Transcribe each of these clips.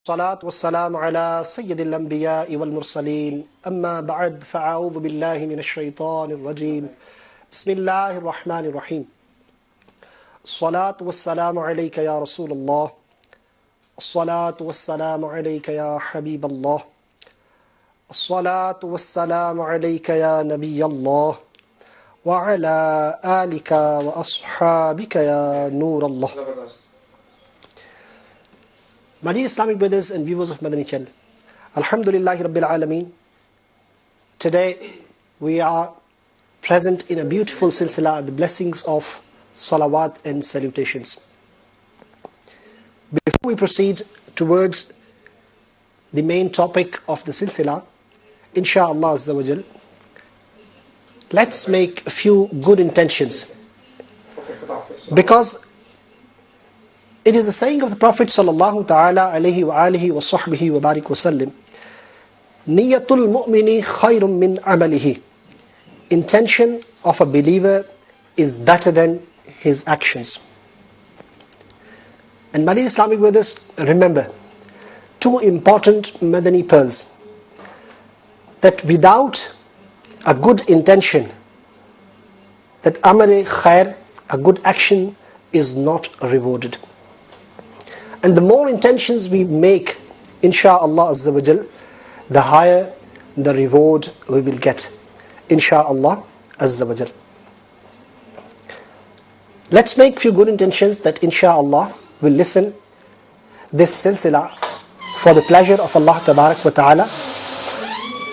الصلاة والسلام على سيد الأنبياء والمرسلين أما بعد فاعوذ بالله من الشيطان الرجيم بسم الله الرحمن الرحيم الصلاة والسلام عليك يا رسول الله الصلاة والسلام عليك يا حبيب الله الصلاة والسلام عليك يا نبي الله وعلى آلك وأصحابك يا نور الله. My dear Islamic brothers and viewers of Madani channel, alhamdulillah rabbil alameen. Today we are present in a beautiful silsila, the blessings of Salawaat and salutations. Before we proceed towards the main topic of the silsila, insha'Allah azza wa jal, let's make a few good intentions, because it is the saying of the Prophet sallallahu ta'ala alayhi wa alihi wa sahbihi wa barik wa sallim, Niyatul mu'mini khayrun min amalihi. Intention of a believer is better than his actions. And my dear Islamic brothers, remember two important Madani pearls, that without a good intention, that amal-e khair, a good action, is not rewarded. And the more intentions we make, insha'Allah azza wa jal, the higher the reward we will get, insha'Allah azza wa jal. Let's make few good intentions that insha'Allah will listen this silsila for the pleasure of Allah tabarak wa ta'ala,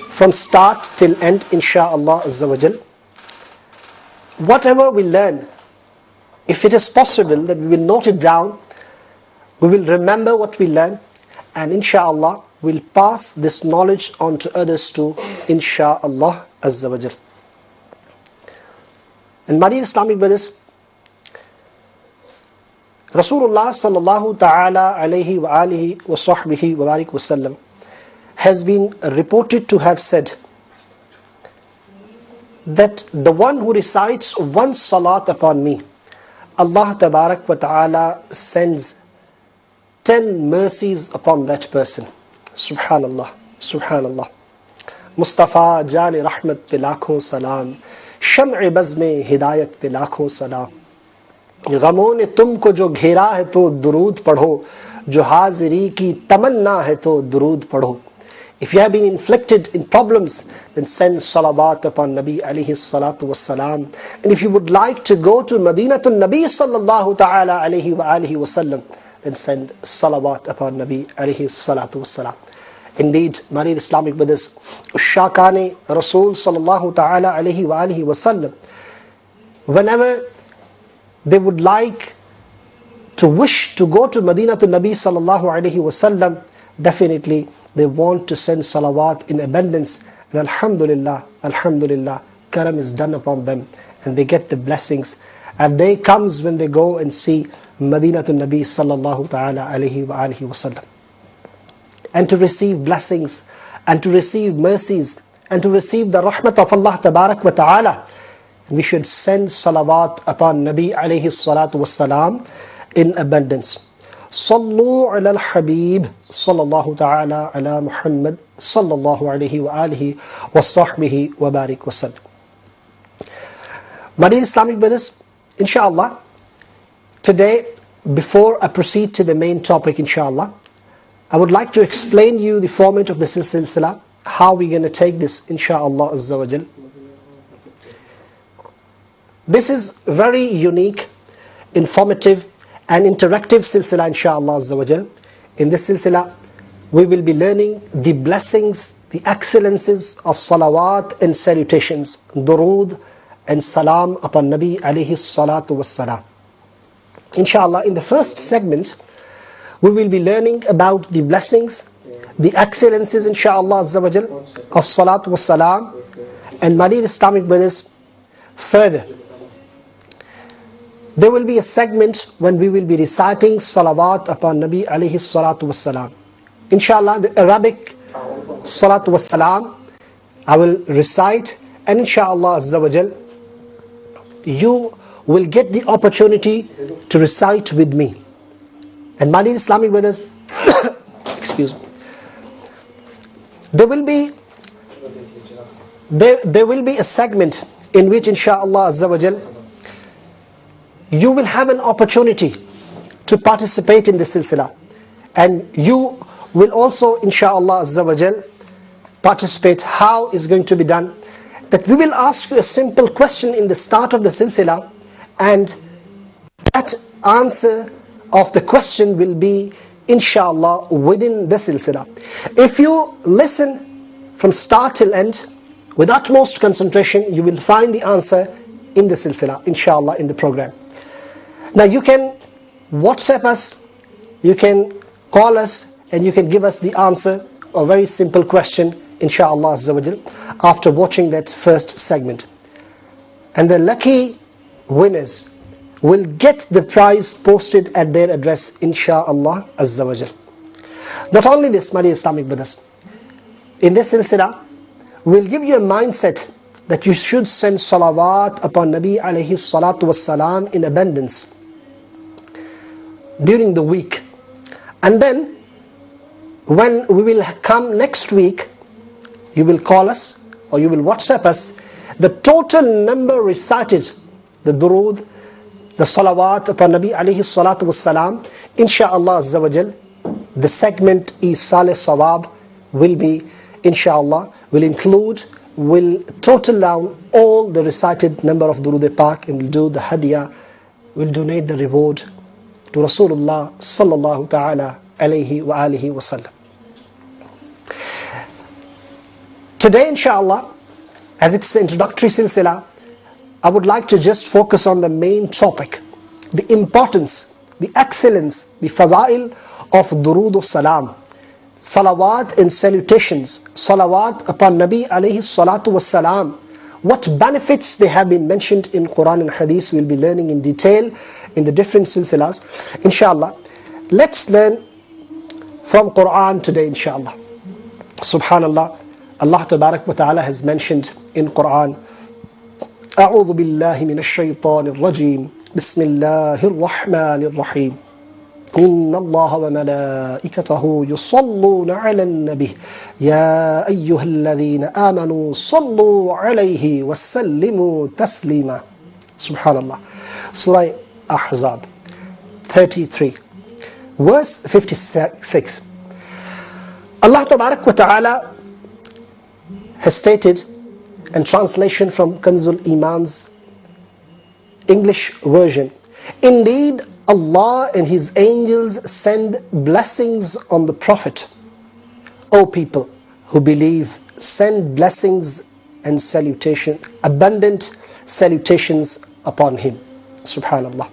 from start till end, insha'Allah azza wa jal. Whatever we learn, if it is possible that we will note it down, we will remember what we learn, and insha'Allah we'll pass this knowledge on to others too, insha'Allah azza wa jal. And my dear Islamic brothers, Rasulullah sallallahu ta'ala alayhi wa alihi wa sahbihi wa barik wa sallam has been reported to have said that the one who recites one salat upon me, Allah tabarak wa ta'ala sends 10 mercies upon that person. Subhanallah, Subhanallah. Mustafa jali rahmat pe lakhon salam, sham'i bazme hidayat pe lakhon salam. गमों ने तुमको जो घेरा है तो दुरूद पढ़ो, जो हाजिरी की तमन्ना है तो दुरूद पढ़ो. If you have been inflicted in problems, then send salawat upon Nabi alayhi salatu wassalam. And if you would like to go to Madinatul Nabi sallallahu ta'ala alayhi wa alihi wasallam, then send salawat upon Nabi alayhi salatu wassalam. Indeed, my dear Islamic brothers, Ushakane Rasul sallallahu ta'ala alayhi wa alihi wasallam, whenever they would like to wish to go to Madinatul Nabi sallallahu alayhi wasallam, definitely they want to send salawat in abundance. And alhamdulillah, alhamdulillah, karam is done upon them, and they get the blessings. And day comes when they go and see Madinatul Nabi sallallahu ta'ala alayhi wa alihi wasallam, and to receive blessings, and to receive mercies, and to receive the rahmat of Allah tabarak wa ta'ala. We should send salawat upon Nabi alayhi salatu wassalam in abundance. Sallu ala الحبيب sallallahu ta'ala ala محمد sallallahu alayhi wa alihi wa sahbihi wa barik wa sallam. My dear Islamic brothers, insha'Allah, today, before I proceed to the main topic, insha'Allah, I would like to explain you the format of the silsila, how we're going to take this, insha'Allah azza wa jal. This is very unique, informative and interactive silsila, insha'Allah azza wa jal. In this silsila, we will be learning the blessings, the excellences of salawat and salutations, durood and salam upon Nabi alayhi salatu wassalam. Insha'Allah, in the first segment, we will be learning about the blessings, the excellences, insha'Allah azza wa jal, of salatu wassalam. And my dear Islamic brothers, further, there will be a segment when we will be reciting salawat upon Nabi alayhi salatu wassalam. Inshallah, the Arabic salatu wassalam I will recite, and inshallah azza wa jal, you will get the opportunity to recite with me. And my dear Islamic brothers, excuse me. There will be a segment in which inshaAllah Azza wa Jal, you will have an opportunity to participate in the silsila, and you will also inshaAllah Azza wa Jal participate. How is going to be done? That we will ask you a simple question in the start of the silsila, and that answer of the question will be inshallah within the silsila. If you listen from start till end with utmost concentration, you will find the answer in the silsila, inshallah, in the program. Now you can WhatsApp us, you can call us, and you can give us the answer, a very simple question, inshallah Azza wa Jal, after watching that first segment. And the lucky winners will get the prize posted at their address, inshallah Azza wa Jal. Not only this, my dear Islamic brothers, in this silsila, we'll give you a mindset that you should send salawat upon Nabi alayhi salatu wassalam in abundance during the week. And then, when we will come next week, you will call us or you will WhatsApp us the total number recited, the durood, the salawat upon Nabi alayhi salatu wassalam, inshaAllah Azza wa Jal. The segment Isal Sawab will be, inshaAllah, will total down all the recited number of durood Pak, and will do the hadiyah, will donate the reward to Rasulullah sallallahu ta'ala alayhi wa alihi wa sallam. Today, inshallah, as it's the introductory silsila, I would like to just focus on the main topic, the importance, the excellence, the fazail of durood salam, salawat and salutations, salawat upon Nabi alayhi salatu wassalam. What benefits they have been mentioned in Quran and Hadith, we'll be learning in detail in the different silsilas, inshallah. Let's learn from Quran today, inshallah. Subhanallah, Allah Tabarak wa Ta'ala has mentioned in Quran, أعوذ بالله من الشيطان الرجيم بسم الله الرحمن الرحيم إن الله وملائكته يصلون على النبي يا أيها الذين آمنوا صلوا عليه وسلموا تسليما. Subhanallah. Surah Ahzab 33 verse 56. Allah Tabarak wa Ta'ala has stated, and translation from Kanzul Iman's English version, indeed Allah and His angels send blessings on the Prophet. O people who believe, send blessings and salutation, abundant salutations upon him. Subhanallah.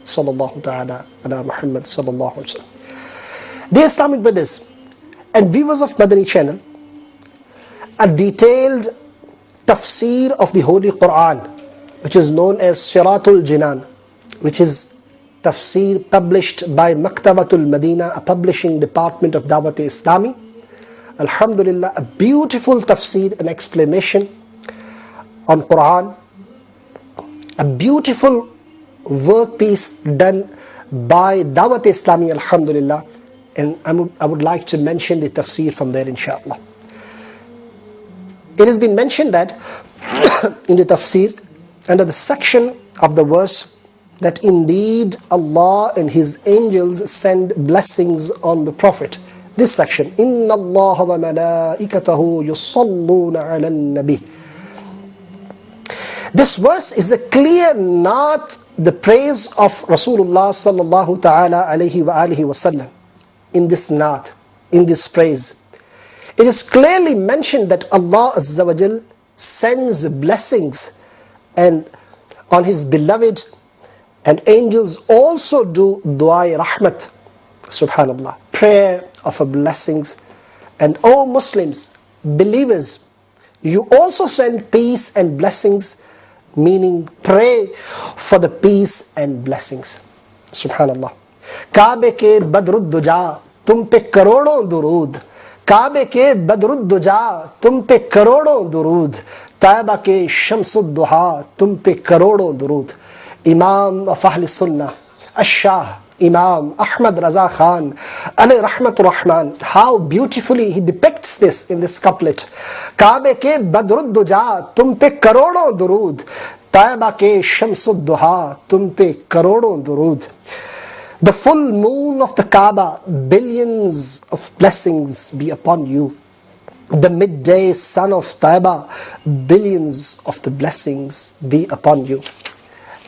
Sallallahu ta'ala ala Muhammad sallallahu alaihi wasallam. Dear Islamic brothers and viewers of Madani channel, a detailed tafsir of the Holy Quran, which is known as Siratul Jinan, which is tafsir published by Maktabatul Medina, a publishing department of Dawat Islami. Alhamdulillah, a beautiful tafsir, an explanation on Quran, a beautiful workpiece done by Dawat Islami, alhamdulillah. And I would like to mention the tafsir from there, inshallah. It has been mentioned that in the tafsir, under the section of the verse, that indeed Allah and His angels send blessings on the Prophet. This section, Inna Allah wa malaikatahu yusalluna ala nabi. This verse is a clear naat, the praise of Rasulullah sallallahu ta'ala alayhi wa alihi wa sallam. In this naat, in this praise, it is clearly mentioned that Allah Azza wa Jal sends blessings and on His beloved, and angels also do du'a rahmat, subhanallah, prayer of blessings. And O Muslims, believers, you also send peace and blessings, meaning pray for the peace and blessings. Subhanallah. Kabe ke badrud duja, tum pe karodon durud. Kabe ke badrud duja, tum pe karodon durud. Taiba ke shamsud duha, tum pe karodon durud. Imam of Ahl Sunnah, Ash-Shah, Imam Ahmad Raza Khan, alayhi rahmatur rahman, how beautifully he depicts this in this couplet. Kaabe ke badrud duja, tum pe karodon durud. Taiba ke shamsud duha, tum pe karodon durud. The full moon of the Kaaba, billions of blessings be upon you. The midday sun of Taiba, billions of the blessings be upon you.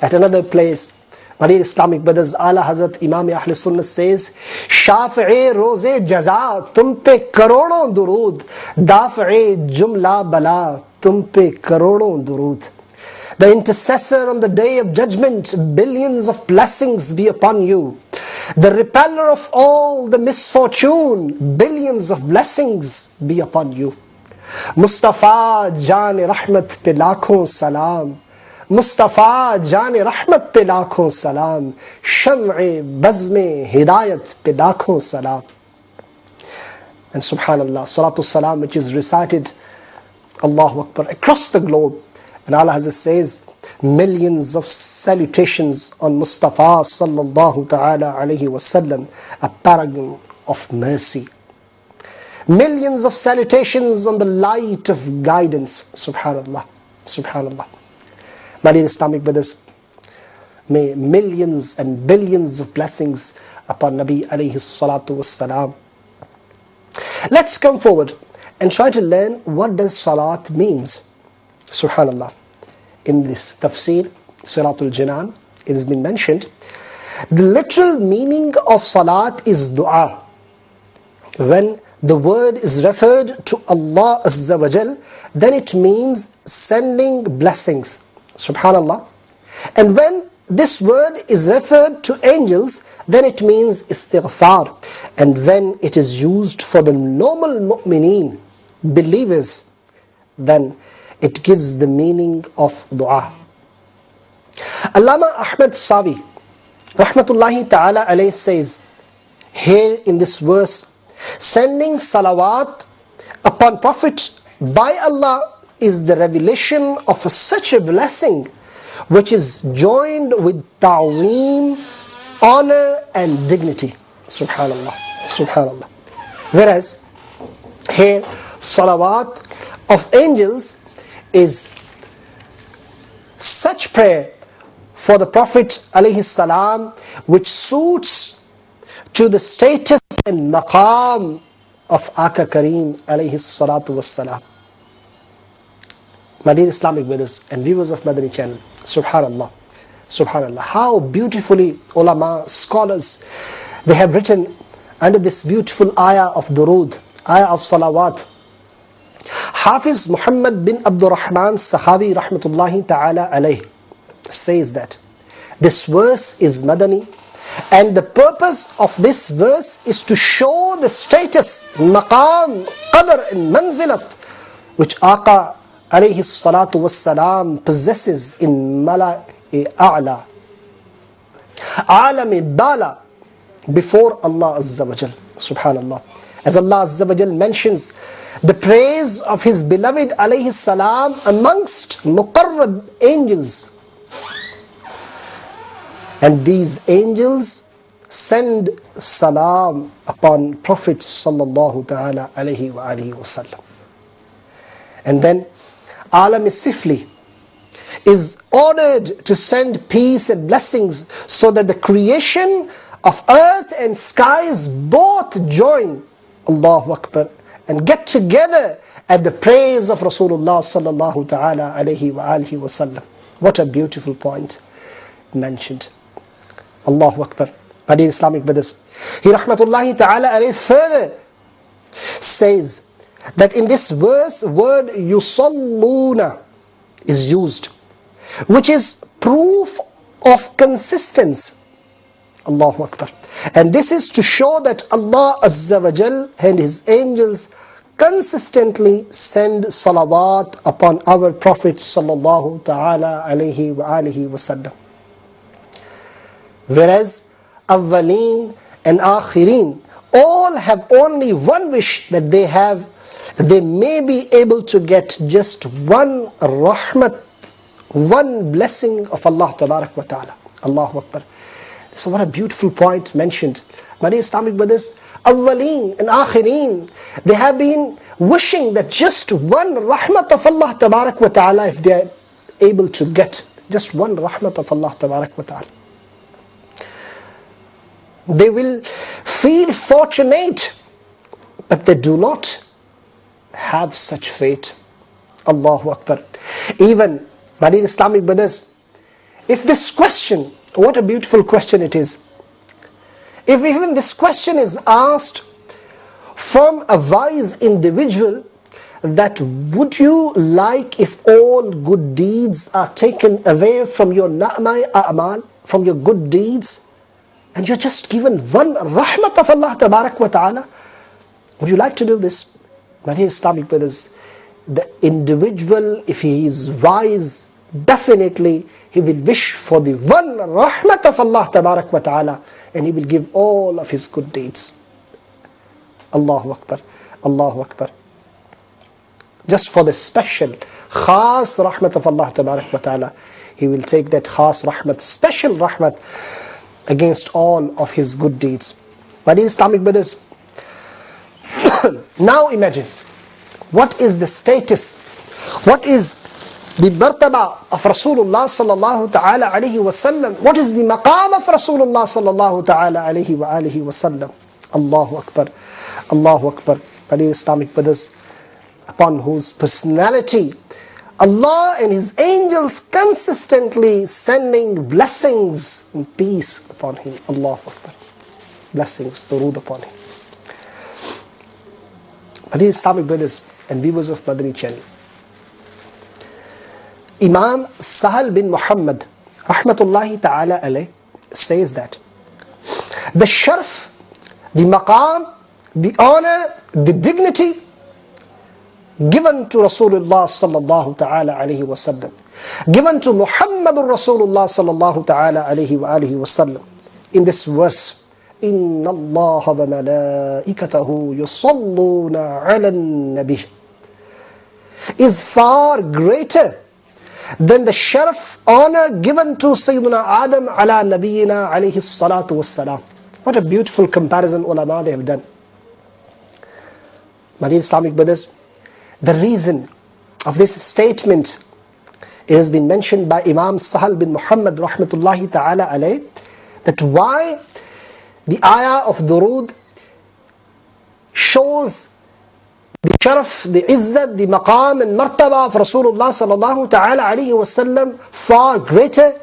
At another place, my dear Islamic brothers, Ala Hazrat Imam Ahl Sunnah says, Shafi'i roze jaza, tum pe karodon durud. Dafi'i jumla bala, tum pe karodon durud. The intercessor on the day of judgment, billions of blessings be upon you. The repeller of all the misfortune, billions of blessings be upon you. Mustafa Jaan Rahmat pe lakhon salam. Mustafa Jaan Rahmat pe lakhon salam. Sham'i Bazme Hidayat pe lakhon salam. And subhanallah, Salatu Salam, which is recited, Allahu Akbar, across the globe. And Allah says, millions of salutations on Mustafa sallallahu ta'ala alayhi wasallam, a paragon of mercy. Millions of salutations on the light of guidance. Subhanallah, subhanallah. My dear Islamic brothers, may millions and billions of blessings upon Nabi alayhi salatu wassalam. Let's come forward and try to learn what does salat means. Subhanallah. In this tafsir, Siratul Jinan, it has been mentioned, the literal meaning of salat is dua. When the word is referred to Allah Azza wa Jal, then it means sending blessings. Subhanallah. And when this word is referred to angels, then it means istighfar. And when it is used for the normal mu'mineen, believers, then it gives the meaning of dua. Allama Ahmad Sawi, rahmatullahi ta'ala alayhi, says here in this verse, sending salawat upon Prophet by Allah is the revelation of such a blessing which is joined with ta'zeem, honor and dignity. Subhanallah, subhanallah. Whereas here salawat of angels is such prayer for the Prophet alayhi salam which suits to the status and maqam of Aka Kareem alayhi salatu wassalam. My dear Islamic brothers and viewers of Madani channel, subhanallah, subhanallah, how beautifully ulama, scholars, they have written under this beautiful ayah of durood, ayah of salawat. Hafiz Muhammad bin Abdul Rahman Sahawi rahmatullahi ta'ala alayh says that this verse is Madani, and the purpose of this verse is to show the status, maqam, qadr and manzilat which Aqa alayhi salatu wassalam possesses in mala'i a'la, alami bala, before Allah Azza wa Jal. Subhanallah. As Allah Azza wa Jal mentions the praise of His beloved alayhi salam amongst muqarrab angels. And these angels send salam upon Prophet sallallahu ta'ala alayhi wa alihi wa sallam. And then Alam Sifli is ordered to send peace and blessings so that the creation of earth and skies both join, Allahu Akbar, and get together at the praise of Rasulullah sallallahu ta'ala alayhi wa alihi wa sallam. What a beautiful point mentioned. Allahu Akbar. My dear Islamic brothers, he rahmatullahi ta'ala alayhi further says that in this verse, word yusalluna is used, which is proof of consistency. Allahu Akbar. And this is to show that Allah Azza wa Jal and His angels consistently send salawat upon our Prophet sallallahu ta'ala alayhi wa alihi wa sallam. Whereas awwaleen and akhirin all have only one wish, that they may be able to get just one rahmat, one blessing of Allah tabarak wa ta'ala. Allahu Akbar. So what a beautiful point mentioned. My dear Islamic brothers, awwaleen and akhirin, they have been wishing that just one rahmat of Allah tabarak wa ta'ala, if they are able to get just one rahmat of Allah tabarak wa ta'ala, they will feel fortunate, but they do not have such fate. Allahu Akbar. Even, my dear Islamic brothers, if this question, what a beautiful question it is, if even this question is asked from a wise individual, that would you like if all good deeds are taken away from your na'mai a'mal, from your good deeds, and you're just given one rahmat of Allah tabarak wa ta'ala? Would you like to do this? My dear Islamic brothers, the individual, if he is wise, definitely he will wish for the one rahmat of Allah tabarak wa ta'ala, and he will give all of his good deeds. Allahu Akbar, Allahu Akbar. Just for the special, khas rahmat of Allah tabarak wa ta'ala, he will take that khas rahmat, special rahmat, against all of his good deeds. My dear Islamic brothers, now imagine, what is the status, what is the martaba of Rasulullah sallallahu ta'ala alayhi wa sallam, what is the maqam of Rasulullah sallallahu ta'ala alayhi wa alihi wa sallam? Allahu Akbar, Allahu Akbar. My dear Islamic brothers, upon whose personality Allah and His angels consistently sending blessings and peace upon him. Allahu Akbar. Blessings, durood upon him. My dear Islamic brothers and viewers of Madani channel, Imam Sahal bin Muhammad rahmatullahi ta'ala alayh says that the sharf, the maqam, the honor, the dignity given to Rasulullah sallallahu ta'ala alayhi wa sallam, given to Muhammadur Rasulullah sallallahu ta'ala alayhi wa alihi wa sallam, in this verse, Inna Allah wa malaikatahu yusalluna ala nabi, is far greater than the sharaf, honor given to Sayyidina Adam ala nabiyina alayhi salatu wassalam. What a beautiful comparison ulama they have done. My dear Islamic brothers, the reason of this statement, it has been mentioned by Imam Sahal bin Muhammad rahmatullahi ta'ala alayh, that why the ayah of durood shows the sharaf, the izzat, the maqam and martaba of Rasulullah sallallahu ta'ala alayhi wa sallam far greater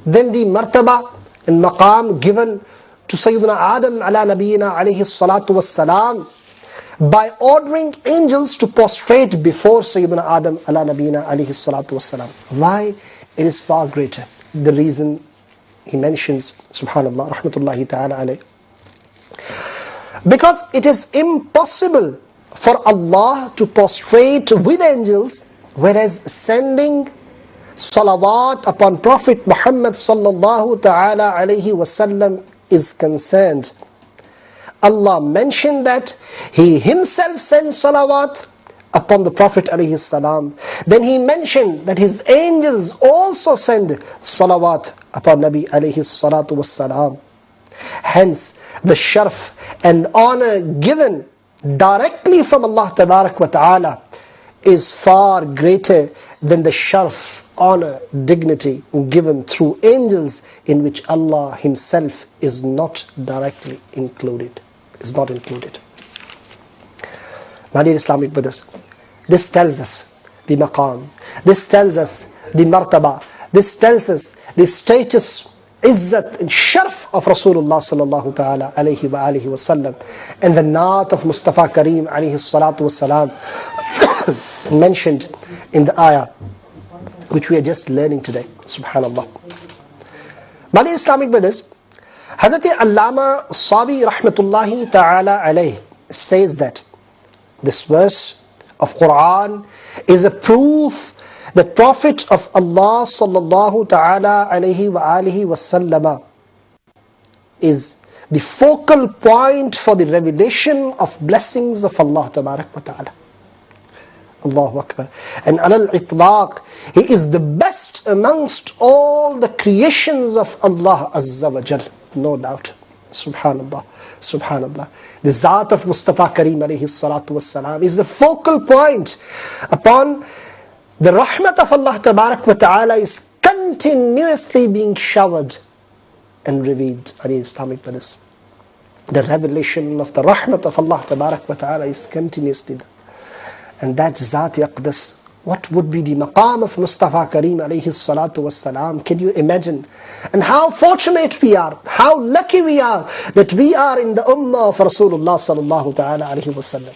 than the martaba and maqam given to Sayyidina Adam ala nabiyina alayhi salatu wassalam, by ordering angels to prostrate before Sayyidina Adam ala nabiyina alayhi salatu wassalam. Why it is far greater? The reason he mentions, subhanallah, rahmatullahi ta'ala alayh, because it is impossible for Allah to prostrate with angels, whereas sending salawat upon Prophet Muhammad sallallahu ta'ala alayhi wasallam is concerned. Allah mentioned that He Himself sends salawat upon the Prophet alayhi salam. Then He mentioned that His angels also send salawat upon Nabi alayhi salatu wassalam. Hence, the sharf and honor given directly from Allah tabarak wa ta'ala is far greater than the sharf, honor, dignity given through angels, in which Allah Himself is not directly included. Is not included. My dear Islamic brothers, this tells us the maqam, this tells us the martaba, this tells us the status, izzat and sharf of Rasulullah sallallahu ta'ala alayhi wa alihi wa sallam, and the naat of Mustafa Kareem alayhi salatu wa salam mentioned in the ayah which we are just learning today. Subhanallah. My dear Islamic brothers, Hazrat Allama Sabi rahmatullahi ta'ala alayh says that this verse of Quran is a proof that Prophet of Allah sallallahu ta'ala alayhi wa alihi wa sallama is the focal point for the revelation of blessings of Allah tabarak wa ta'ala. Allahu Akbar. And alal itlaq, he is the best amongst all the creations of Allah Azza wa Jal, no doubt. Subhanallah, Subhanallah. The Zat of Mustafa Kareem alayhi salatu wassalam is the focal point upon the rahmat of Allah Tabarak wa Ta'ala is continuously being showered and revealed. Islamic brothers, the revelation of the rahmat of Allah Tabarak wa Ta'ala is continuously done. And that Zat Aqdas, what would be the maqam of Mustafa Kareem alayhi salatu wassalam? Can you imagine? And how fortunate we are, how lucky we are that we are in the ummah of Rasulullah sallallahu ta'ala alayhi wasallam.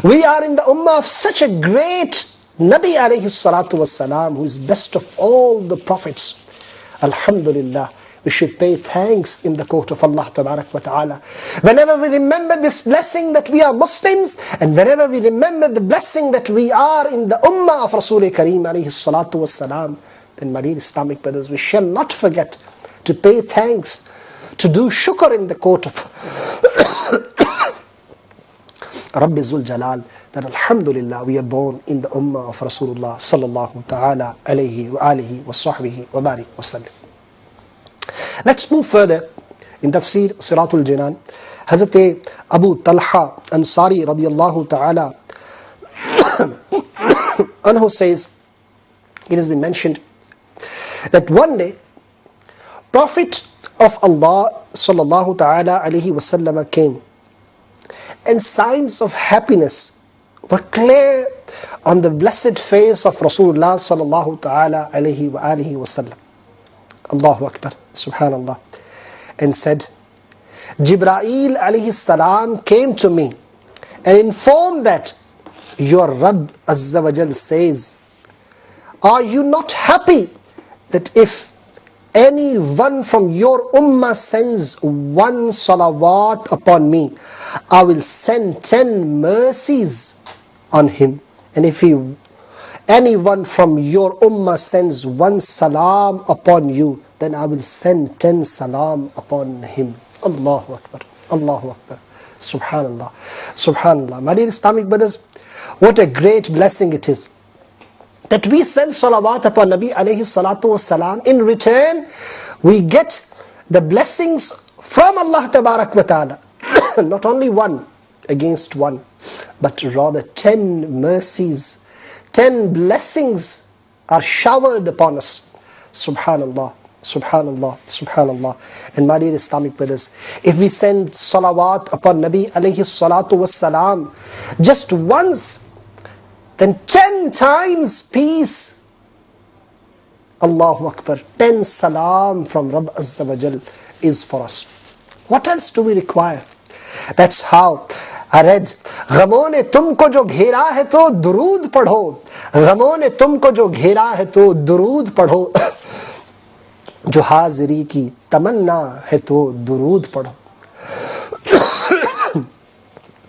We are in the ummah of such a great Nabi alayhi salatu wassalam, who is best of all the prophets. Alhamdulillah. We should pay thanks in the court of Allah Tabarak wa Ta'ala. Whenever we remember this blessing that we are Muslims, and whenever we remember the blessing that we are in the ummah of Rasul Kareem alayhi salatu wassalam, then my dear Islamic brothers, we shall not forget to pay thanks, to do shukr in the court of Rabbi Zul Jalal, that alhamdulillah we are born in the ummah of Rasulullah sallallahu ta'ala alayhi wa alihi wa sahbihi wa barik wa sallam. Let's move further in Tafsir Siratul Jinan. Hazrat Abu Talha Ansari radiyallahu ta'ala anhu says, it has been mentioned that one day Prophet of Allah sallallahu ta'ala alayhi wasallam came, and signs of happiness were clear on the blessed face of Rasulullah sallallahu ta'ala alayhi wa alihi wasallam. Allahu Akbar, Subhanallah. And said, Jibreel alayhi salam came to me and informed that your Rabb Azza wa Jal says, are you not happy that if any one from your ummah sends one salawat upon me, I will send 10 mercies on him? And if anyone from your ummah sends one salam upon you, then I will send 10 salam upon him. Allahu Akbar, Allahu Akbar, Subhanallah, Subhanallah. My dear Islamic brothers, what a great blessing it is that we send salawat upon Nabi alayhi salatu wasalam. In return, we get the blessings from Allah Tabarak wa Ta'ala. Not only one against one, but rather 10 mercies, 10 blessings are showered upon us. Subhanallah, Subhanallah, Subhanallah. And my dear Islamic brothers, if we send salawat upon Nabi alayhi salatu wasalam just once, then 10 times peace. Allahu Akbar. 10 salam from Rabb Azza wa Jal is for us. What else do we require? That's how I read, गमों ने तुमको जो घेरा है तो दुरूद पढ़ो, गमों ने तुमको जो घेरा है तो दुरूद पढ़ो, जो हाजिरी की तमन्ना है तो दुरूद पढ़ो.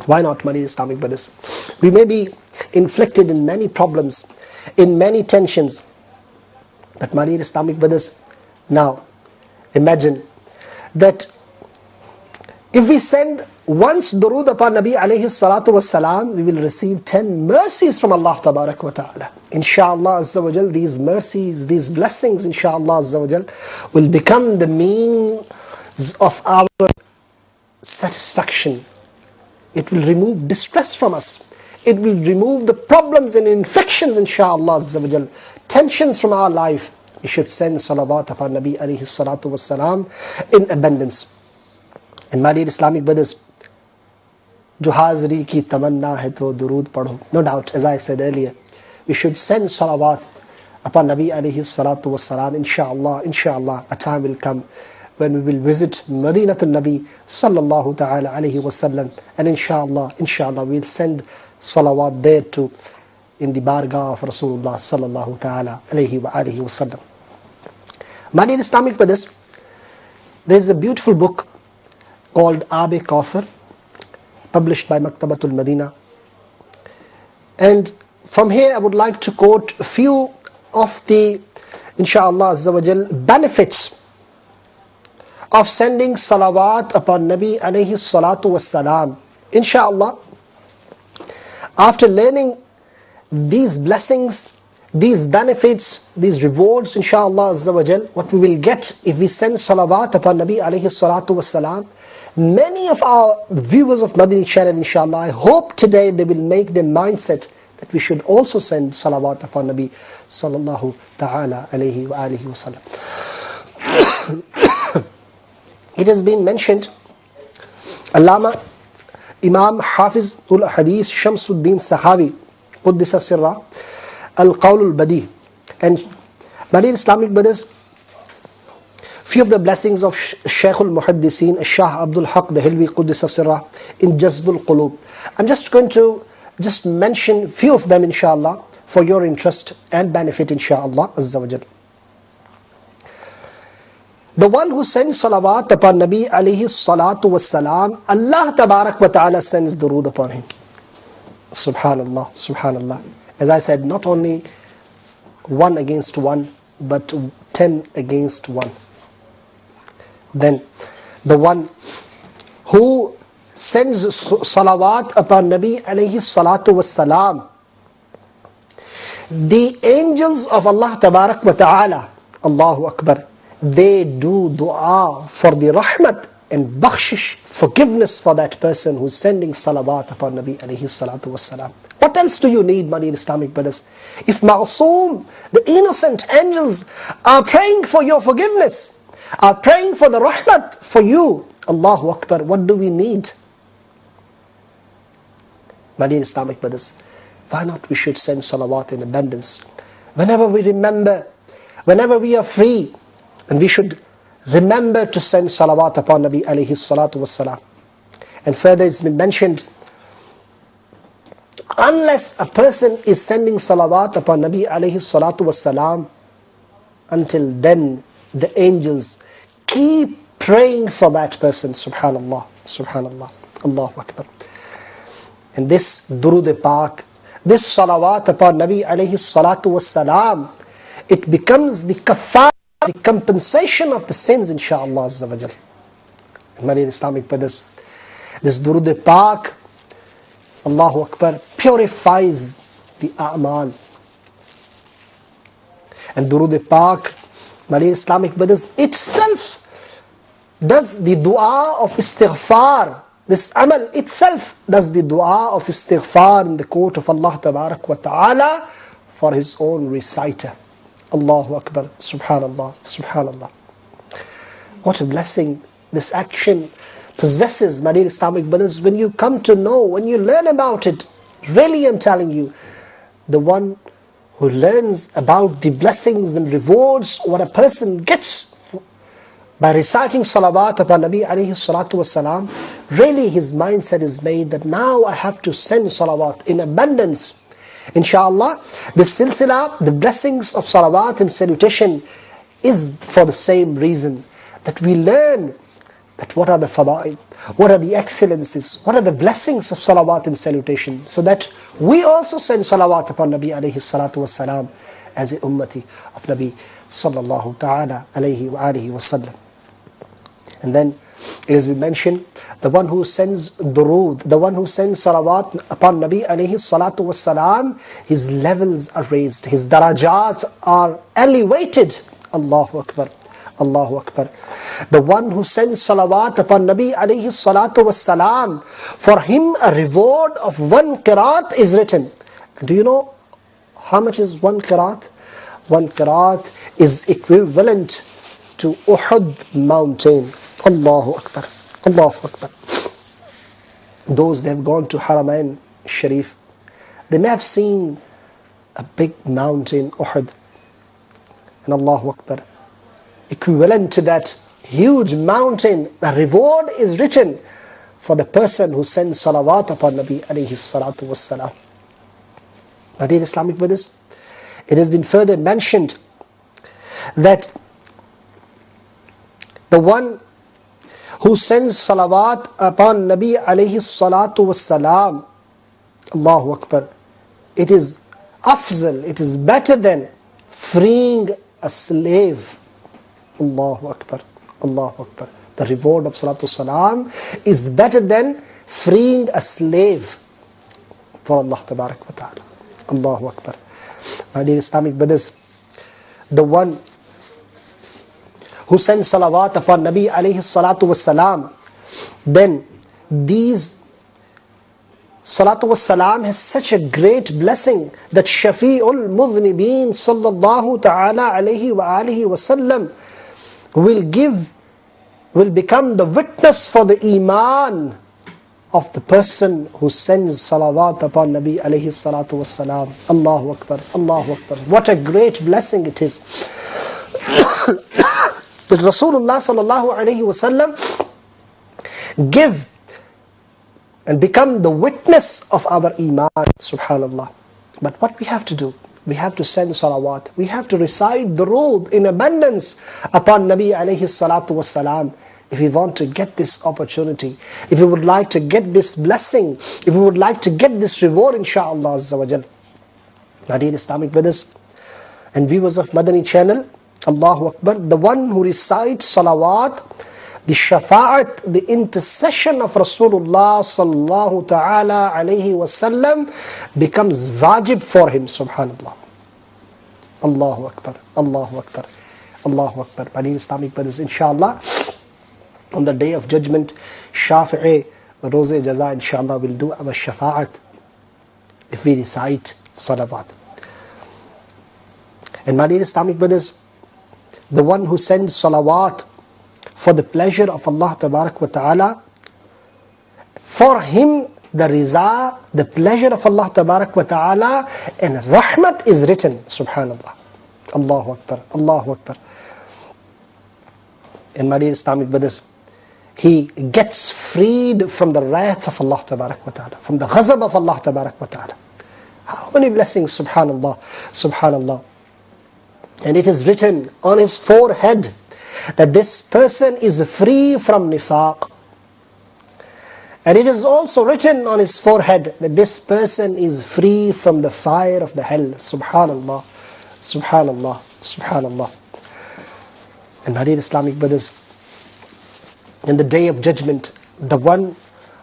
Why not, my dear Islamic brothers? We may be inflicted in many problems, in many tensions, but my dear Islamic brothers, now imagine that if we send once durood upon Nabi alayhi salatu wasalam, we will receive 10 mercies from Allah Tabarak wa Ta'ala. Inshallah Azza wa Jal, these mercies, these blessings, inshallah Azza wa Jal, will become the means of our satisfaction. It will remove distress from us. It will remove the problems and inflictions, inshallah Azza wa Jal, tensions from our life. We should send salawat upon Nabi alayhi salatu wasalam in abundance. And my dear Islamic brothers, जो हाज़री की तमन्ना है तो दुरूद पढ़ो. No doubt, as I said earlier, we should send salawat upon Nabi alayhi salatu wasalam. Inshallah, a time will come when we will visit Madinatul Nabi sallallahu ta'ala alayhi wasallam, and inshallah we'll send salawat there too, in the bargah of Rasulullah sallallahu ta'ala alayhi wa alihi wasallam. My dear Islamic brothers, there is a beautiful book called Aab-e Kauthar, published by Manqabats Madina. And from here I would like to quote a few of the, inshallah Azza wa Jal, benefits of sending salawat upon Nabi alayhi salatu wassalam. Inshallah, after learning these blessings, these benefits, these rewards, inshallah azza wa jal, what we will get if we send salawat upon Nabi alayhi salatu wassalam. Many of our viewers of Madani channel, inshallah, I hope today they will make their mindset that we should also send salawat upon Nabi sallallahu ta'ala alayhi wa alihi wa sallam. It has been mentioned, Allama Imam Hafiz ul Hadith Shamsuddin Sahawi Quddisa Sirra Al-Qawl al-Badi, and my Islamic brothers, few of the blessings of Shaykh al-Muhaddiseen Shah Abdul Haq Dehilwi Quddisa Sirra in Jazbul Qulub. I'm just going to mention few of them, inshallah, for your interest and benefit, inshallah azza wa jal. The one who sends salawat upon Nabi alayhi salatu wassalam, Allah tabarak wa ta'ala sends durood upon him. Subhanallah, subhanallah. As I said, not only 1 against 1, but 10 against 1. Then the one who sends salawat upon Nabi alayhi salatu wassalam, the angels of Allah tabarak wa ta'ala, Allahu Akbar, they do dua for the rahmat and bakhshish, forgiveness for that person who's sending salawat upon Nabi alayhi salatu wassalam. What else do you need, my dear Islamic brothers? If ma'soom, the innocent angels, are praying for your forgiveness, are praying for the rahmat for you, Allahu Akbar, what do we need? My dear Islamic brothers, why not we should send salawat in abundance? Whenever we remember, whenever we are free, and we should remember to send salawat upon Nabi alayhi salatu wassalam. And further it's been mentioned, unless a person is sending salawat upon Nabi alayhi salatu wassalam, until then the angels keep praying for that person. Subhanallah, subhanallah, Allahu Akbar. And this durood pak, this salawat upon Nabi alayhi salatu wassalam, it becomes the kafar, the compensation of the sins, inshallah azza wa jal. My dear Islamic brothers, this durood pak, Allahu Akbar, purifies the a'mal. And durood pak, my dear Islamic brothers, itself does the dua of istighfar. This amal itself does the dua of istighfar in the court of Allah tabarak wa ta'ala for his own reciter. Allahu Akbar, subhanallah, subhanallah. What a blessing this action possesses, my dear Islamic brothers, when you come to know, when you learn about it. Really, I'm telling you, the one who learns about the blessings and rewards what a person gets by reciting salawat upon Nabi alayhi salatu wasalam, really his mindset is made that now I have to send salawat in abundance. Inshallah, the silsila, the blessings of salawat and salutation, is for the same reason, that we learn that what are the fada'il, what are the excellences, what are the blessings of salawat and salutation, so that we also send salawat upon Nabi alayhi salatu wassalam as a ummati of Nabi sallallahu ta'ala alayhi wa alihi wa sallam. And then it has been mentioned, the one who sends durood, the one who sends salawat upon Nabi alayhi salatu wassalam, his levels are raised, his darajat are elevated. Allahu Akbar, Allahu Akbar. The one who sends salawat upon Nabi alayhi salatu wassalam, for him a reward of 1 qiraat is written. Do you know how much is 1 qiraat? 1 qiraat is equivalent to Uhud mountain. Allahu Akbar, Allahu Akbar. Those that have gone to Haramain Sharif, they may have seen a big mountain, Uhud. And Allahu Akbar, equivalent to that huge mountain, a reward is written for the person who sends salawat upon Nabi alayhi salatu wassalam. My dear Islamic brothers, it has been further mentioned that the one who sends salawat upon Nabi alayhi salatu wassalam, Allahu Akbar, it is afzal, it is better than freeing a slave. Allahu Akbar, Allahu Akbar. The reward of salatu salam is better than freeing a slave for Allah tabarak wa ta'ala. Allahu Akbar. My dear Islamic brothers, the one who sends salawat upon Nabi alayhi salatu wassalam, then these salatu wassalam has such a great blessing that Shafi'ul Mudhnibeen sallallahu ta'ala alayhi wa alihi wasallam will become the witness for the iman of the person who sends salawat upon Nabi alayhi salatu wassalam. Allahu Akbar, Allahu Akbar. What a great blessing it is. That Rasulullah sallallahu alayhi wasallam give and become the witness of our iman, subhanallah. But what we have to do? We have to send salawat. We have to recite durood in abundance upon Nabi alayhi salatu wassalam. If we want to get this opportunity, if we would like to get this blessing, if we would like to get this reward, insha'Allah azza wa jal. My dear Islamic brothers and viewers of Madani channel, Allahu Akbar, the one who recites salawat, the shafa'at, the intercession of Rasulullah sallallahu ta'ala alayhi wasallam becomes wajib for him, subhanallah. Allahu Akbar, Allahu Akbar, Allahu Akbar. My dear Islamic brothers, inshallah, on the day of judgment, Shafi'i, Roze Jaza, inshallah, will do our shafa'at if we recite salawat. And my dear Islamic brothers, the one who sends salawat for the pleasure of Allah Tabarak wa Ta'ala, for him the riza, the pleasure of Allah Tabarak wa Ta'ala, and rahmat is written, subhanallah. Allahu Akbar, Allahu Akbar. And my dear Islamic brothers, he gets freed from the wrath of Allah Tabarak wa Ta'ala, from the ghazab of Allah Tabarak wa Ta'ala. How many blessings, subhanallah, subhanallah. And it is written on his forehead that this person is free from nifaq. And it is also written on his forehead that this person is free from the fire of the hell. Subhanallah, subhanallah, subhanallah. And my dear Islamic brothers, in the day of judgment, the one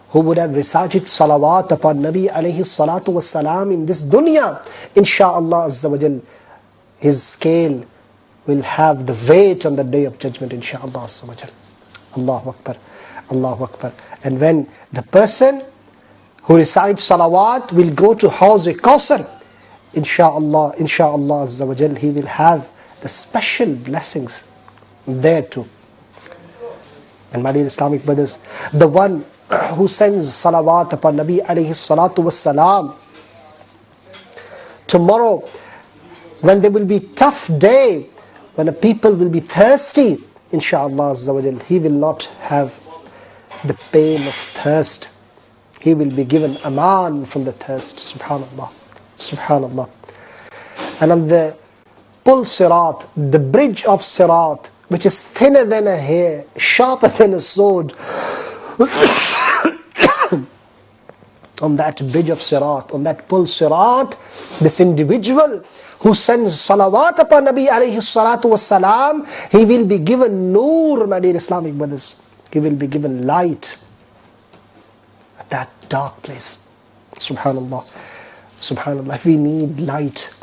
who would have recited salawat upon Nabi alayhi salatu wassalam in this dunya, insha'Allah azza wa jal, his scale will have the weight on the day of judgment, insha'Allah azza wa jal. Allahu Akbar, Allahu Akbar. And when the person who recites salawat will go to Hawz Kausar, insha'Allah, insha'Allah azza wa jal, he will have the special blessings there too. And my dear Islamic brothers, the one who sends salawat upon Nabi alayhi salatu wassalam, tomorrow when there will be tough day, when the people will be thirsty, insha'Allah azza wa jal, he will not have the pain of thirst. He will be given aman from the thirst, subhanallah, subhanallah. And on the Pul Sirat, the bridge of Sirat, which is thinner than a hair, sharper than a sword, on that bridge of Sirat, on that Pul Sirat, this individual who sends salawat upon Nabi alayhi salatu wassalam, he will be given nur, my dear Islamic brothers. He will be given light at that dark place. Subhanallah, subhanallah. If we need light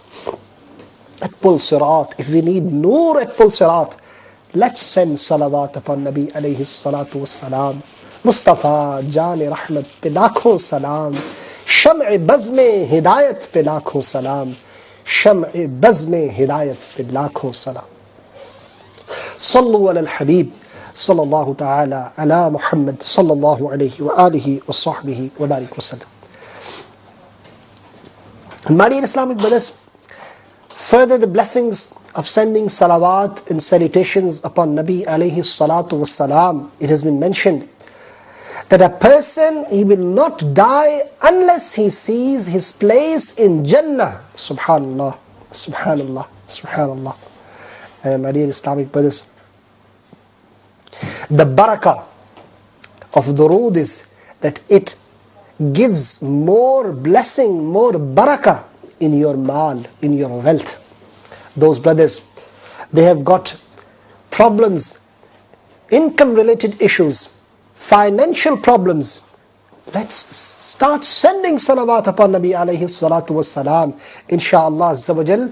at Pul Sirat, if we need nur at Pul Sirat, let's send salawat upon Nabi alayhi salatu wassalam. Mustafa, Jaan Rahmat pe lakhon salam. Sham'i bazme hidayat pe lakhon salam. Sham'i bazme hidayat pe lakhon salam. Sallu ala الحبيب صلى الله تعالى على محمد صلى الله عليه وآله وصحبه وبارك وسلم. And my dear Islamic brothers, further the blessings of sending salawat and salutations upon Nabi alayhi salatu wassalam, it has been mentioned that a person, he will not die unless he sees his place in Jannah. Subhanallah, subhanallah, subhanallah. And my dear Islamic brothers, the barakah of durood is that it gives more blessing, more barakah in your mal, in your wealth. Those brothers, they have got problems, income related issues, financial problems, let's start sending salawat upon Nabi alayhi salatu wassalam. Inshallah azza wa jal,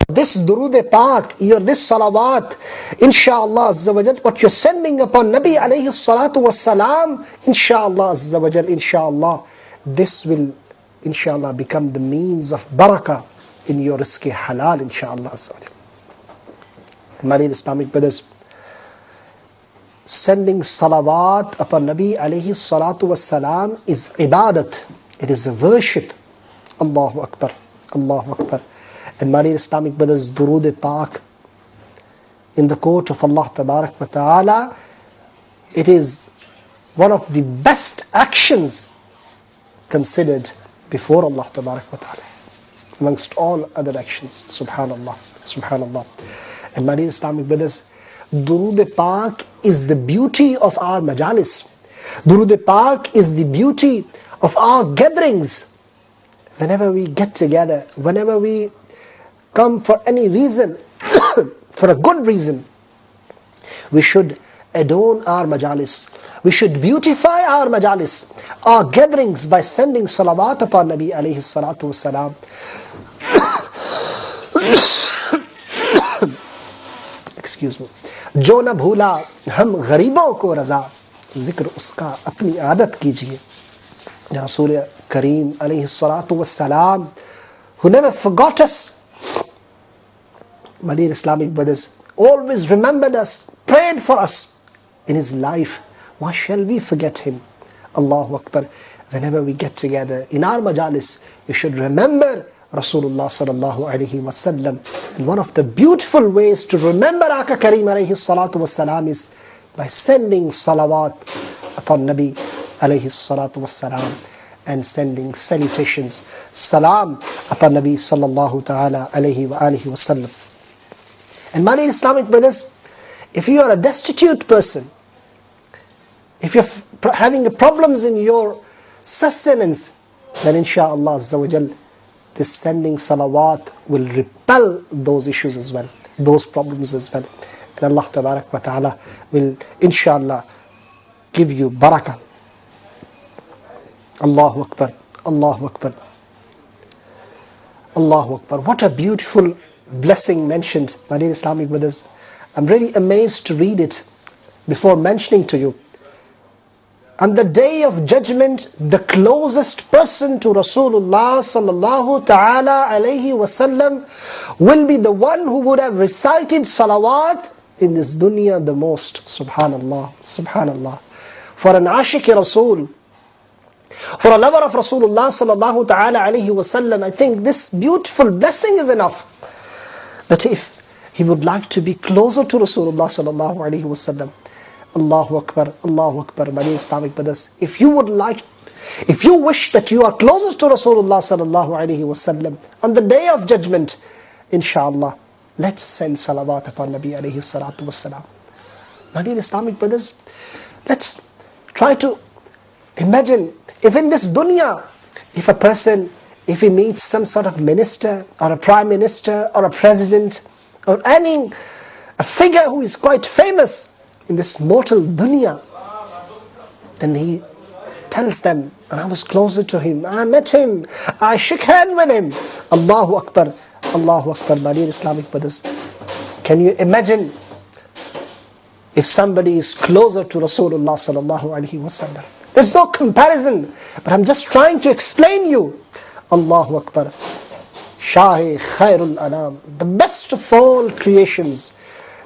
this durood pak, this salawat, inshallah azza wa jal, what you're sending upon Nabi alayhi salatu wassalam, inshallah azza wa jal, inshallah, this will inshallah become the means of barakah in your rizqi halal, inshallah azza wa jal. My dear Islamic brothers, sending salawat upon Nabi alayhi salatu wassalam is ibadat. It is a worship. Allahu Akbar. Allahu Akbar. And my dear Islamic brothers, durood pak in the court of Allah tabarak wa ta'ala, it is one of the best actions considered before Allah tabarak wa ta'ala, amongst all other actions. Subhanallah. Subhanallah. And my dear Islamic brothers, durood pak is the beauty of our majalis. Durood pak is the beauty of our gatherings. Whenever we get together, whenever we come for any reason, for a good reason, we should adorn our majalis. We should beautify our majalis, our gatherings, by sending salawat upon Nabi alayhi salatu wassalam. Excuse me. जो न भूला हम गरीबों को रज़ा, जिक्र उसका अपनी आदत कीजिए. Rasul Kareem alayhi salatu wassalam, who never forgot us, my dear Islamic brothers, always remembered us, prayed for us in his life. Why shall we forget him? Allahu Akbar. Whenever we get together in our majalis, we should remember Rasulullah sallallahu alayhi wasallam. And one of the beautiful ways to remember Aka Kareem alayhi salatu wassalam is by sending salawat upon Nabi alayhi salatu wassalam, and sending salutations, salam upon Nabi sallallahu ta'ala alayhi wa alihi wasallam. And my dear Islamic brothers, if you are a destitute person, if you're having problems in your sustenance, then inshaAllah azza wa jal, this sending salawat will repel those issues as well, those problems as well. And Allah tabarak wa ta'ala will inshallah give you barakah. Allahu Akbar, Allahu Akbar, Allahu Akbar. What a beautiful blessing mentioned, my dear Islamic brothers. I'm really amazed to read it before mentioning to you. On the day of judgment, the closest person to Rasulullah sallallahu ta'ala alayhi wasallam will be the one who would have recited salawat in this dunya the most. Subhanallah, Subhanallah. For an ashiq Rasul, for a lover of Rasulullah sallallahu ta'ala alayhi wasallam, I think this beautiful blessing is enough. But if he would like to be closer to Rasulullah sallallahu alayhi wasallam, Allahu Akbar, Allahu Akbar, my dear Islamic brothers, if you wish that you are closest to Rasulullah sallallahu alayhi wasallam on the day of judgment, inshallah, let's send salawat upon Nabi alayhi salatu wasalam. My dear Islamic brothers, let's try to imagine, if in this dunya, if a person, if he meets some sort of minister, or a prime minister, or a president, or a figure who is quite famous in this mortal dunya, then he tells them, I was closer to him, I met him, I shook hands with him. Allahu Akbar, Allahu Akbar, my dear Islamic brothers. Can you imagine if somebody is closer to Rasulullah sallallahu alaihi wasallam? There's no comparison, but I'm just trying to explain you. Allahu Akbar. Shahi Khairul Anam, the best of all creations,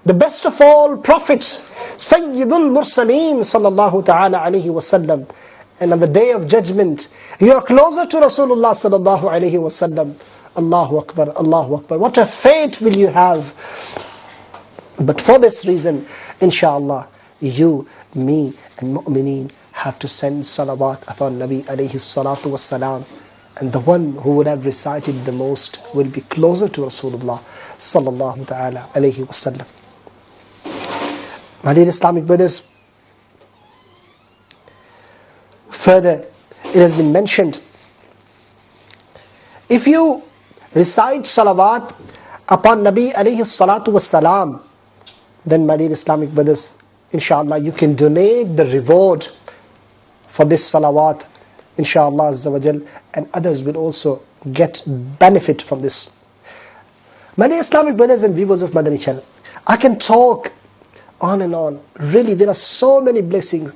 the best of all prophets, Sayyidul Mursaleen sallallahu ta'ala alayhi wasallam. And on the day of judgment, you are closer to Rasulullah sallallahu alayhi wasallam. Allahu Akbar, Allahu Akbar. What a fate will you have. But for this reason, inshallah, you, me and mu'mineen have to send salawat upon Nabi alayhi salatu wassalam. And the one who would have recited the most will be closer to Rasulullah sallallahu ta'ala alayhi wasallam. My dear Islamic brothers, further it has been mentioned, if you recite salawat upon Nabi alayhi salatu wassalam, then my dear Islamic brothers, inshallah you can donate the reward for this salawat inshallah azza wa jal, and others will also get benefit from this. My dear Islamic brothers and viewers of Madani channel, I can talk on and on. Really, there are so many blessings.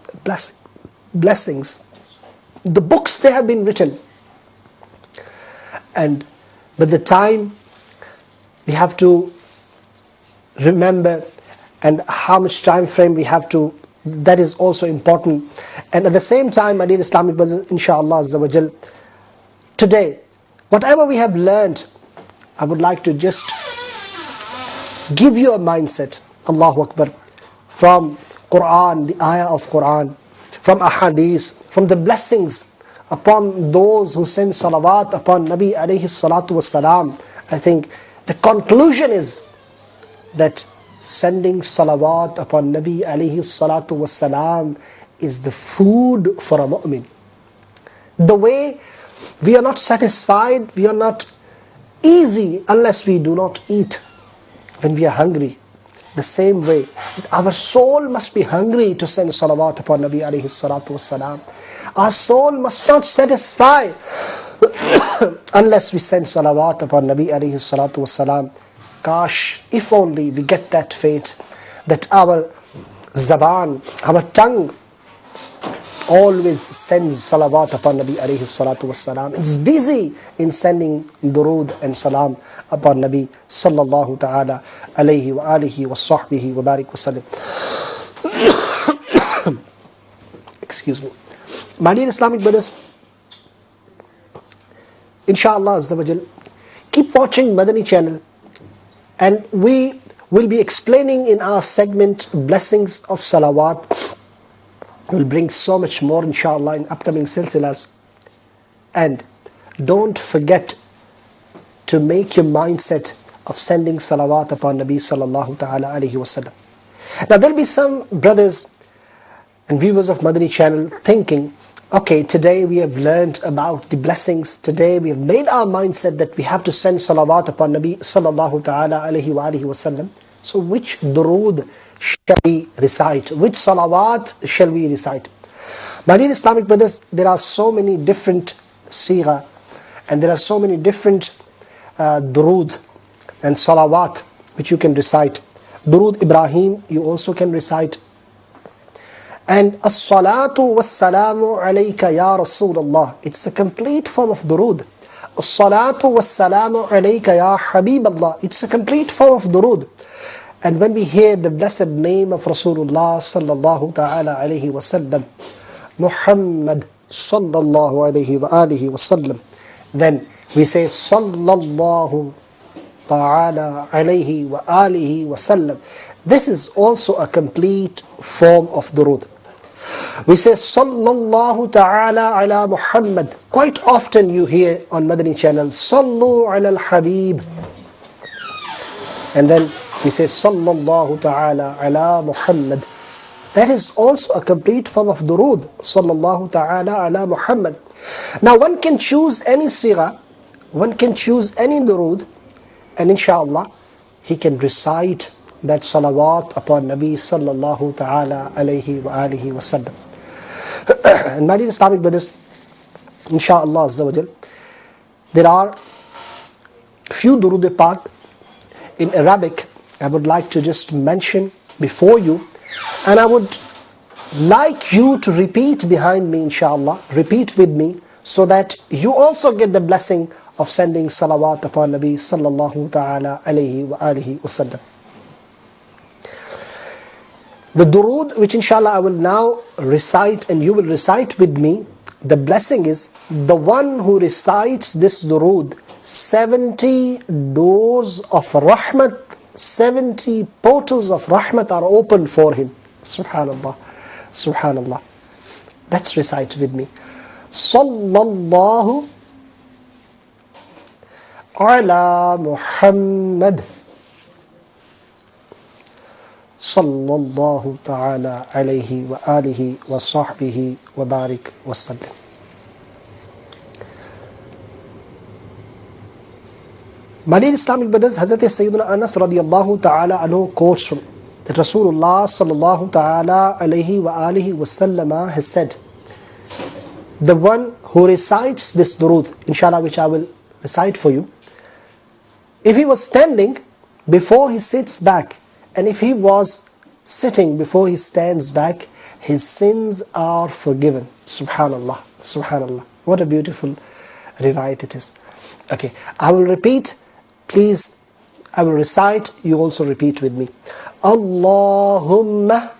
The books, they have been written. But the time we have to remember, and how much time frame we have to, that is also important. And at the same time, my dear Islamic brothers, inshallah azza wa jal, today, whatever we have learned, I would like to just give you a mindset, Allahu Akbar, from Quran, the ayah of Quran, from ahadith, from the blessings upon those who send salawat upon Nabi alayhi salatu wassalam. I think the conclusion is that sending salawat upon Nabi alayhi salatu wassalam is the food for a mu'min. The way we are not satisfied, we are not easy unless we do not eat when we are hungry. The same way, our soul must be hungry to send salawat upon Nabi alayhi salatu wassalam. Our soul must not satisfy unless we send salawat upon Nabi alayhi salatu wassalam. Gosh, if only we get that fate, that our zaban, our tongue, always sends salawat upon Nabi alayhi salatu wassalam. It's busy in sending durood and salam upon Nabi sallallahu ta'ala alayhi wa alihi wa sahbihi wa barik wa sallam. Excuse me. My dear Islamic brothers, inshallah azza wa jal, keep watching Madani channel, and we will be explaining in our segment blessings of salawat. We'll bring so much more inshallah in upcoming silsilas. And don't forget to make your mindset of sending salawat upon Nabi sallallahu ta'ala alayhi wa sallam. Now there'll be some brothers and viewers of Madani channel thinking, okay, today we have learned about the blessings. Today we have made our mindset that we have to send salawat upon Nabi sallallahu ta'ala alayhi wa alihi wa sallam. So which durood shall we recite? Which salawat shall we recite? My dear Islamic brothers, there are so many different sigha, and there are so many different durood and salawat which you can recite. Durood Ibrahim you also can recite. And as-salatu was-salamu alayka ya Rasulullah. It's a complete form of durood. As-salatu was-salamu alayka ya Habib Allah. It's a complete form of durood. And when we hear the blessed name of Rasulullah sallallahu ta'ala alayhi wa sallam, Muhammad sallallahu alayhi wa alihi wa sallam, then we say sallallahu ta'ala alayhi wa alihi wa sallam. This is also a complete form of durood. We say sallallahu ta'ala ala Muhammad. Quite often you hear on Madani channel, sallu ala al-habib. And then we say sallallahu ta'ala ala Muhammad. That is also a complete form of durood. Sallallahu ta'ala ala Muhammad. Now one can choose any sigha, one can choose any durood, and inshallah he can recite that salawat upon Nabi sallallahu ta'ala alayhi wa alihi wa sallam. And my dear Islamic brothers, inshallah azza wa jal, there are few durood pak in Arabic I would like to just mention before you, and I would like you to repeat behind me, inshallah, repeat with me, so that you also get the blessing of sending salawat upon Nabi sallallahu ta'ala alayhi wa alihi wa sallam. The durood which inshallah I will now recite and you will recite with me, the blessing is, the one who recites this durood, 70 doors of rahmat, 70 portals of rahmat are open for him. Subhanallah, subhanallah. Let's recite with me. Sallallahu ala Muhammad. Sallallahu ta'ala alayhi wa alihi wa sahbihi wa barik wa sallam. My dear Islamic brothers, Hazrat Sayyidina Anas radiyallahu ta'ala anhu quotes from that Rasulullah sallallahu ta'ala alayhi wa alihi wa sallam has said, the one who recites this durood, inshallah, which I will recite for you, if he was standing before he sits back, and if he was sitting before he stands back, his sins are forgiven. Subhanallah, subhanallah. What a beautiful riwayat it is. Okay, I will repeat, please, I will recite, you also repeat with me. Allahumma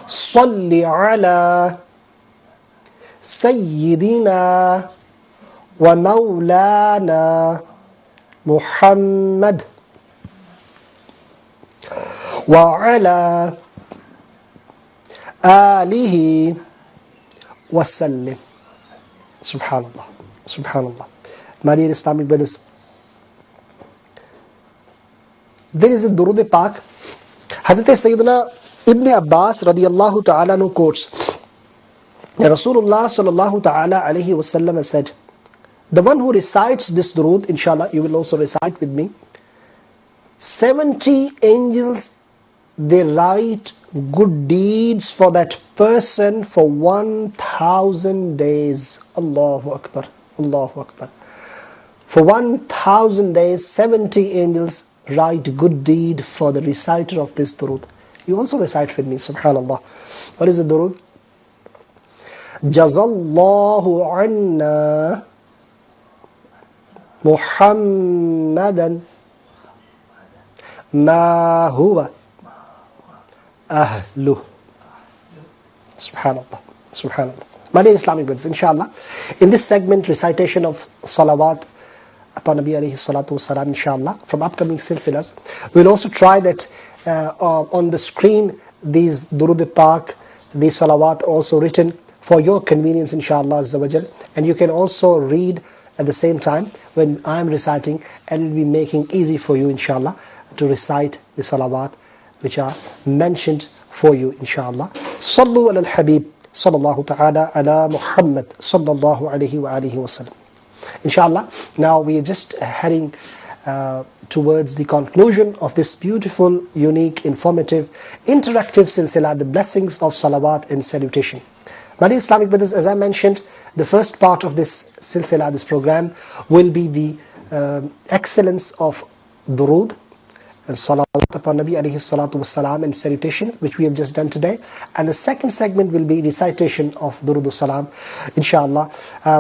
salli ala Sayyidina wa Mawlana Muhammad wa ala alihi wasallim. Subhanallah, subhanallah. My dear Islamic brothers, there is a Durood Pak. Hazrat Sayyidina Ibn Abbas radiyallahu ta'ala no quotes, Rasulullah sallallahu ta'ala alayhi wasallam said, the one who recites this durood, inshallah, you will also recite with me, 70 angels, they write good deeds for that person for 1,000 days. Allahu Akbar, Allahu Akbar. For 1,000 days, 70 angels write good deed for the reciter of this durood. You also recite with me, subhanallah. What is the durood? Jazallahu anna Muhammadan ma huwa ahluh. Subhanallah, subhanallah. My dear Islamic brothers, inshallah, in this segment, recitation of salawat upon Nabi alayhi salatu wasalam, inshallah, from upcoming silsilas, we'll also try that on the screen, these Durood Pak, these salawat are also written for your convenience, inshallah, azza wa jal. And you can also read at the same time when I'm reciting, and it will be making easy for you, inshallah, to recite the salawat which are mentioned for you, inshallah. Sallu ala الحبيب sallallahu ta'ala ala Muhammad sallallahu alayhi wa alihi wasallam. Inshallah, now we are just heading towards the conclusion of this beautiful, unique, informative, interactive silsila, the blessings of salawat and salutation. My dear Islamic brothers, as I mentioned, the first part of this silsila, this program, will be the excellence of durood and salawat upon Nabi alayhi salatu wasalam and salutation, which we have just done today. And the second segment will be recitation of durood salam, inshallah.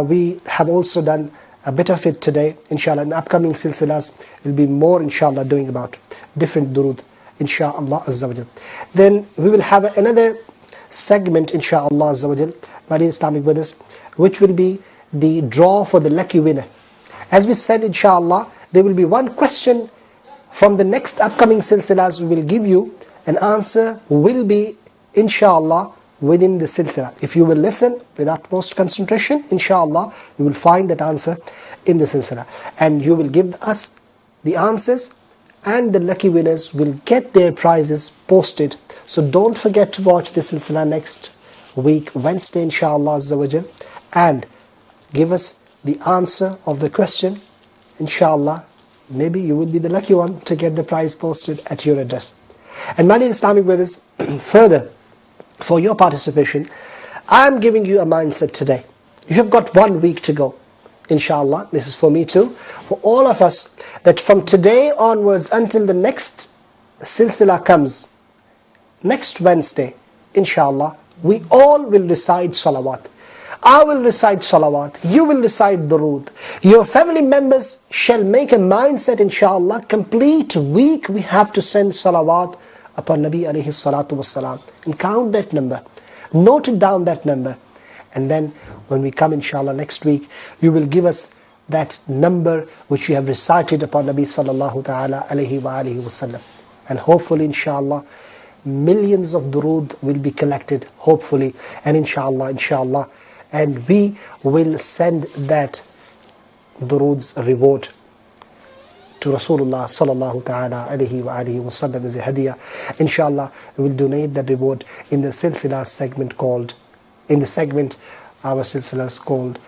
We have also done a bit of it today, inshallah. In upcoming silsilas, will be more, inshallah, doing about different durood, inshallah azza wa jal. Then we will have another segment, inshallah azza wa jal, my dear Islamic brothers, which will be the draw for the lucky winner. As we said, inshallah, there will be one question from the next upcoming silsilas. We will give you an answer, will be, inshallah, within the silsila. If you will listen with utmost concentration, inshallah, you will find that answer in the silsila. And you will give us the answers, and the lucky winners will get their prizes posted. So don't forget to watch the silsila next week, Wednesday, inshallah azza wa jal, and give us the answer of the question, inshallah. Maybe you will be the lucky one to get the prize posted at your address. And my dear Islamic brothers, further, for your participation, I am giving you a mindset today. You have got 1 week to go, inshallah. This is for me too, for all of us, that from today onwards until the next silsila comes, next Wednesday, inshallah, we all will recite salawat. I will recite salawat, you will recite durood. Your family members shall make a mindset, inshallah, complete week we have to send salawat upon Nabi alayhi salatu wasalam. And count that number, note it down, that number. And then when we come, inshallah, next week, you will give us that number which you have recited upon Nabi sallallahu ta'ala alayhi wa alihi wasallam. And hopefully, inshallah, millions of durood will be collected, hopefully, and inshallah, inshallah, and we will send that durood's reward to Rasulullah sallallahu ta'ala alayhi wa alihi wasallam as a hadiyah. Inshallah, we will donate that reward in the silsila segment called, in the segment our silsila is called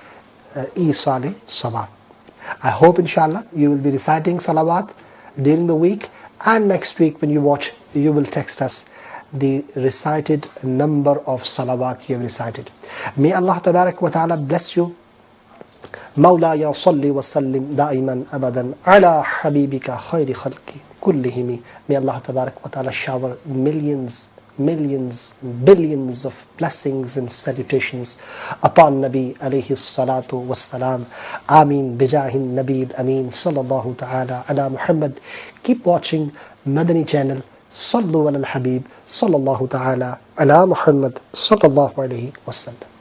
Isali Salat. I hope, inshallah, you will be reciting salawat during the week, and next week when you watch, you will text us the recited number of salawat you have recited. May Allah tabarak wa ta'ala bless you. مولاي صل وسلم دائما أبدا على حبيبك خير خلقي كلهم. May Allah tabarak wa ta'ala shower millions, billions of blessings and salutations upon Nabi alayhi salatu wassalam. Ameen bijahin Nabil Ameen sallallahu ta'ala ala Muhammad. Keep watching Madani channel. صلوا على الحبيب صلى الله تعالى على محمد صلى الله عليه وسلم.